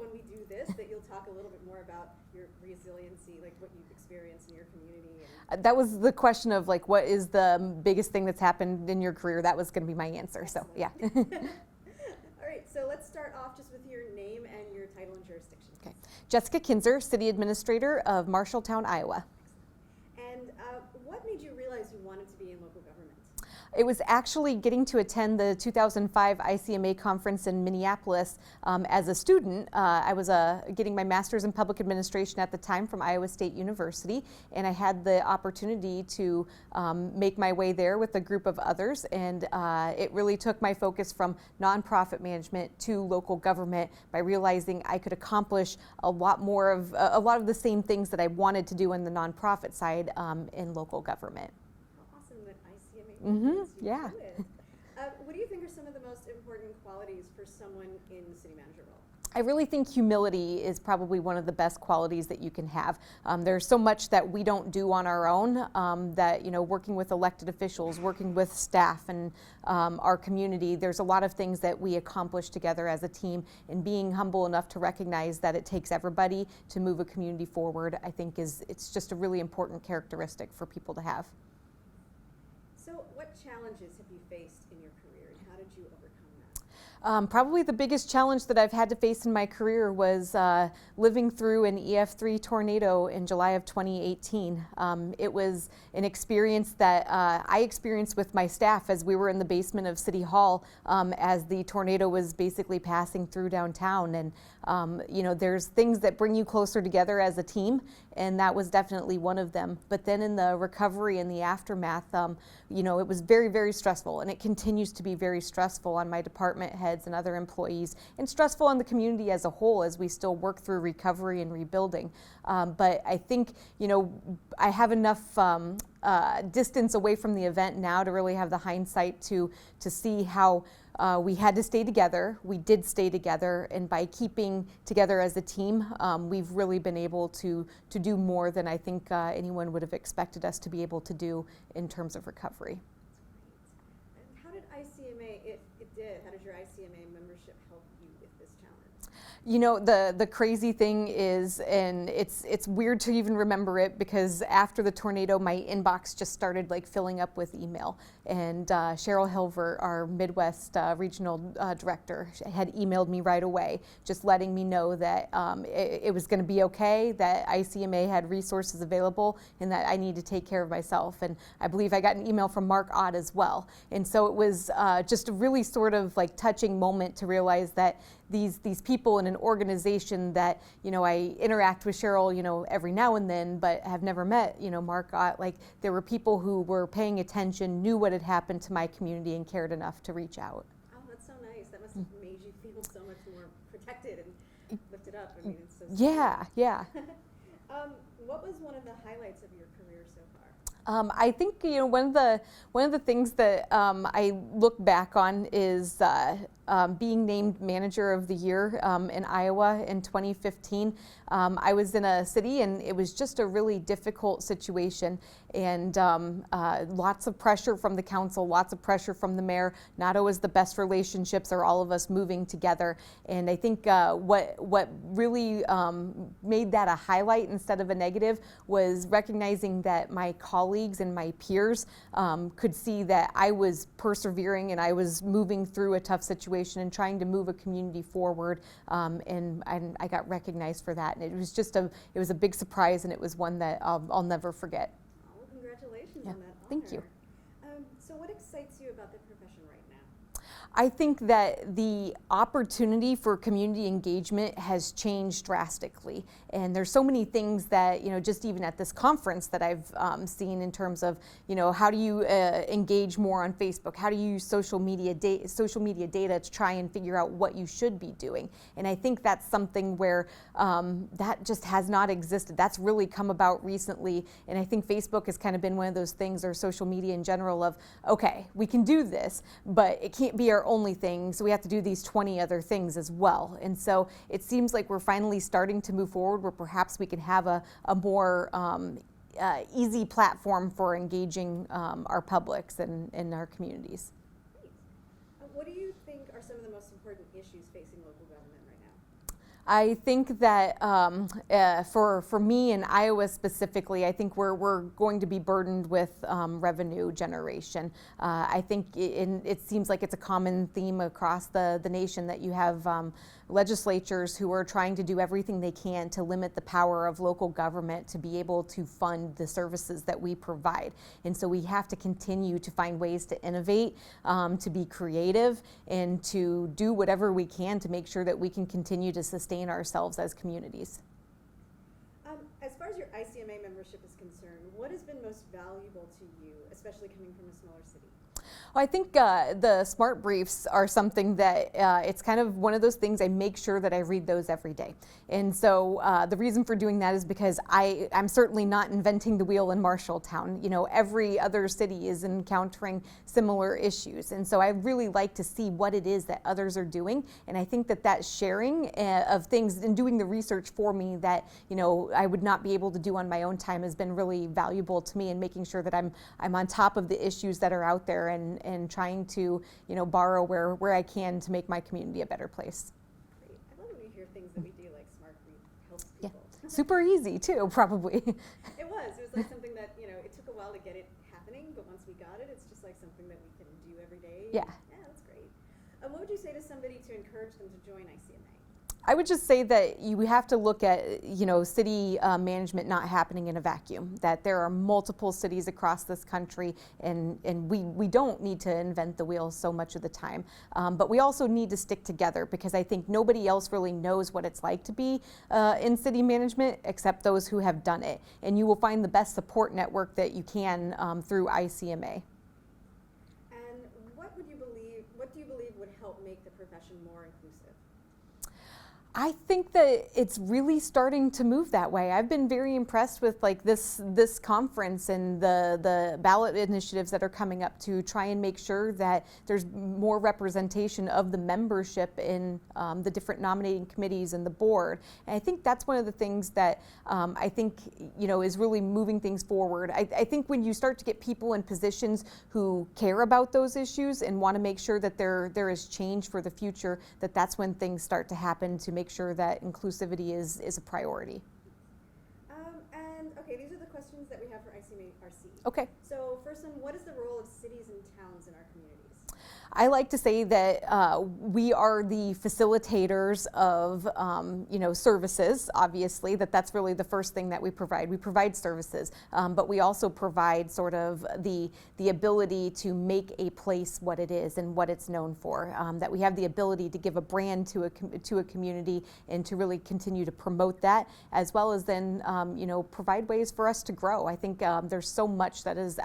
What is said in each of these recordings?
when we do this that you'll talk a little bit more about your resiliency, like what you've experienced in your community. And that was the question of like, what is the biggest thing that's happened in your career? That was going to be my answer. Excellent. So yeah. All right, so let's start off just with your name and your title and jurisdiction. Okay. Jessica Kinser, City Administrator of Marshalltown, Iowa. And what made you realize you wanted to be in local government? It was actually getting to attend the 2005 ICMA conference in Minneapolis as a student. I was getting my master's in public administration at the time from Iowa State University, and I had the opportunity to make my way there with a group of others, and it really took my focus from nonprofit management to local government by realizing I could accomplish a lot of the same things that I wanted to do in the nonprofit side in local government. Yeah. What do you think are some of the most important qualities for someone in the city manager role? I really think humility is probably one of the best qualities that you can have. There's so much that we don't do on our own that, working with elected officials, working with staff and our community, there's a lot of things that we accomplish together as a team, and being humble enough to recognize that it takes everybody to move a community forward, I think it's just a really important characteristic for people to have. So what challenges have you faced in your career, and how did you overcome that? Probably the biggest challenge that I've had to face in my career was living through an EF3 tornado in July of 2018. It was an experience that I experienced with my staff as we were in the basement of City Hall as the tornado was basically passing through downtown. And there's things that bring you closer together as a team, and that was definitely one of them. But then in the recovery and the aftermath, it was very, very stressful, and it continues to be very stressful on my department heads and other employees, and stressful on the community as a whole as we still work through recovery and rebuilding. But I think, I have enough distance away from the event now to really have the hindsight to see how we had to stay together. We did stay together, and by keeping together as a team, we've really been able to do more than I think anyone would have expected us to be able to do in terms of recovery. And how did ICMA, if it did, how did your ICMA membership help you with this challenge? The crazy thing is, and it's weird to even remember it, because after the tornado, my inbox just started filling up with email. And Cheryl Hilver, our Midwest regional director, had emailed me right away, just letting me know that it was going to be okay, that ICMA had resources available, and that I need to take care of myself. And I believe I got an email from Mark Ott as well. And so it was just a really sort of touching moment to realize that these people in an organization that I interact with Cheryl every now and then, but have never met Mark Ott, there were people who were paying attention, knew what had happened to my community, and cared enough to reach out. Oh, that's so nice. That must have made you feel so much more protected and lifted up. I mean, it's so Yeah. What was one of the highlights of your career so far? I think one of the things that I look back on is being named Manager of the Year in Iowa in 2015. I was in a city, and it was just a really difficult situation, and lots of pressure from the council, lots of pressure from the mayor. Not always the best relationships, or all of us moving together. And I think what really made that a highlight instead of a negative was recognizing that my colleagues and my peers could see that I was persevering, and I was moving through a tough situation and trying to move a community forward, and I got recognized for that. And it was a big surprise, and it was one that I'll never forget. Oh, well, congratulations on that honor. Thank you. So what excites you about the profession right now? I think that the opportunity for community engagement has changed drastically, and there's so many things that just even at this conference that I've seen in terms of how do you engage more on Facebook, how do you use social media data to try and figure out what you should be doing. And I think that's something where that just has not existed. That's really come about recently, and I think Facebook has kind of been one of those things, or social media in general, of okay, we can do this, but it can't be our only thing, so we have to do these 20 other things as well. And so it seems like we're finally starting to move forward, where perhaps we can have a more easy platform for engaging our publics and our communities. Great. What do you think are some of the most important issues facing local government right I think that for me in Iowa specifically, I think we're going to be burdened with revenue generation. I think it seems like it's a common theme across the nation that you have legislatures who are trying to do everything they can to limit the power of local government to be able to fund the services that we provide. And so we have to continue to find ways to innovate, to be creative, and to do whatever we can to make sure that we can continue to sustain ourselves as communities. As far as your ICMA membership is concerned, what has been most valuable to you, especially coming from a smaller city? Well, I think the SMART briefs are something that it's kind of one of those things I make sure that I read those every day. And so the reason for doing that is because I'm certainly not inventing the wheel in Marshalltown. You know, every other city is encountering similar issues. And so I really like to see what it is that others are doing. And I think that sharing of things and doing the research for me that, you know, I would not be able to do on my own time has been really valuable to me, and making sure that I'm on top of the issues that are out there, and trying to, you know, borrow where I can to make my community a better place. Great. I love when we hear things that we do, like SMART Group helps people. Yeah. Super easy too, probably. It was like something that, you know, it took a while to get it happening, but once we got it, it's just like something that we can do every day. Yeah. Yeah, that's great. What would you say to somebody to encourage them to join ICMA? I would just say that you have to look at, you know, city management not happening in a vacuum, that there are multiple cities across this country, and we don't need to invent the wheel so much of the time. But we also need to stick together, because I think nobody else really knows what it's like to be in city management except those who have done it. And you will find the best support network that you can through ICMA. And what do you believe would help make the profession more inclusive? I think that it's really starting to move that way. I've been very impressed with like this conference and the ballot initiatives that are coming up to try and make sure that there's more representation of the membership in the different nominating committees and the board. And I think that's one of the things that I think, you know, is really moving things forward. I think when you start to get people in positions who care about those issues and want to make sure that there is change for the future, that's when things start to happen to make sure that inclusivity is a priority. And okay, these are the questions that we have for ICMA-RC. Okay. So first one, what is the role of cities and towns in our communities? I like to say that we are the facilitators of, you know, services. Obviously, that's really the first thing that we provide. We provide services, but we also provide sort of the ability to make a place what it is and what it's known for. That we have the ability to give a brand to a community and to really continue to promote that, as well as then, you know, provide ways for us to grow. I think there's so much that is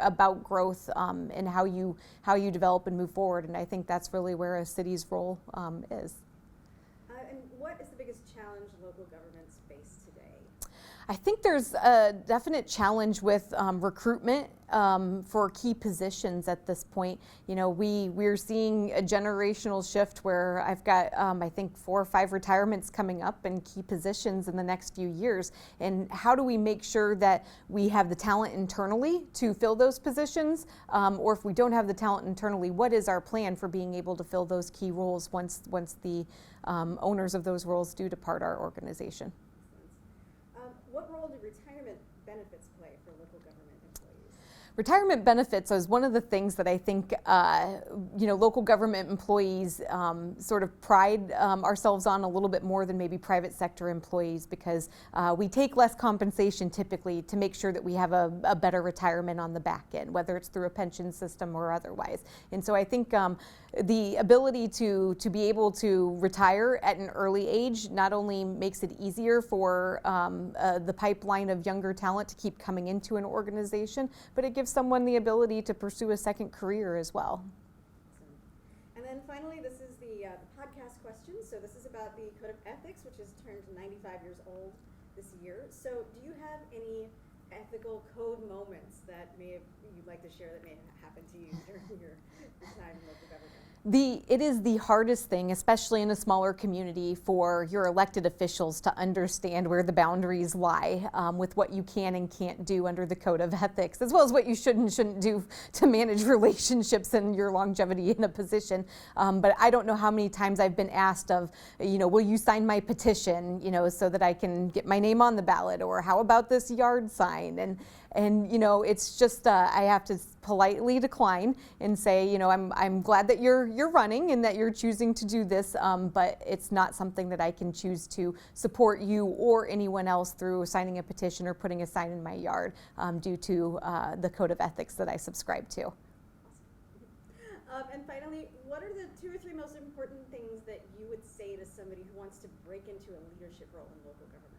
about growth and how you develop and move forward, and I think that's really where a city's role is. And what is the biggest challenge local governments face today? I think there's a definite challenge with recruitment for key positions at this point. You know, we're seeing a generational shift where I've got, I think 4 or 5 retirements coming up in key positions in the next few years. And how do we make sure that we have the talent internally to fill those positions? Or if we don't have the talent internally, what is our plan for being able to fill those key roles once the owners of those roles do depart our organization? What role do retirement benefits play for local government employees? Retirement benefits is one of the things that I think you know, local government employees sort of pride ourselves on a little bit more than maybe private sector employees, because we take less compensation typically to make sure that we have a better retirement on the back end, whether it's through a pension system or otherwise. And so I think the ability to be able to retire at an early age not only makes it easier for the pipeline of younger talent to keep coming into an organization, but it gives someone the ability to pursue a second career as well. Awesome. And then finally, this is the podcast question. So this is about the Code of Ethics, which has turned 95 years old this year. So do you have any ethical code moments that you'd like to share that may have happened to you during your time in local government? It is the hardest thing, especially in a smaller community, for your elected officials to understand where the boundaries lie with what you can and can't do under the code of ethics, as well as what you should and shouldn't do to manage relationships and your longevity in a position. But I don't know how many times I've been asked of, will you sign my petition, so that I can get my name on the ballot, or how about this yard sign? And it's just I have to politely decline and say, I'm glad that you're running and that you're choosing to do this, but it's not something that I can choose to support you or anyone else through signing a petition or putting a sign in my yard due to the code of ethics that I subscribe to. And finally, what are the 2 or 3 most important things that you would say to somebody who wants to break into a leadership role in local government?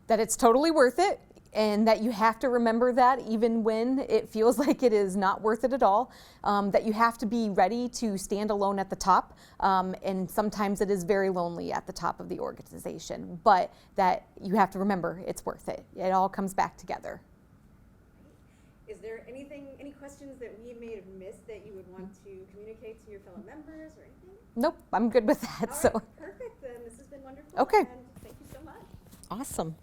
That it's totally worth it, and that you have to remember that even when it feels like it is not worth it at all, that you have to be ready to stand alone at the top, and sometimes it is very lonely at the top of the organization, but that you have to remember it's worth it. It all comes back together. Is there any questions that we may have missed that you would want to communicate to your fellow members or anything? Nope, I'm good with that. All So right, perfect, then this has been wonderful. Okay. And thank you so much. Awesome.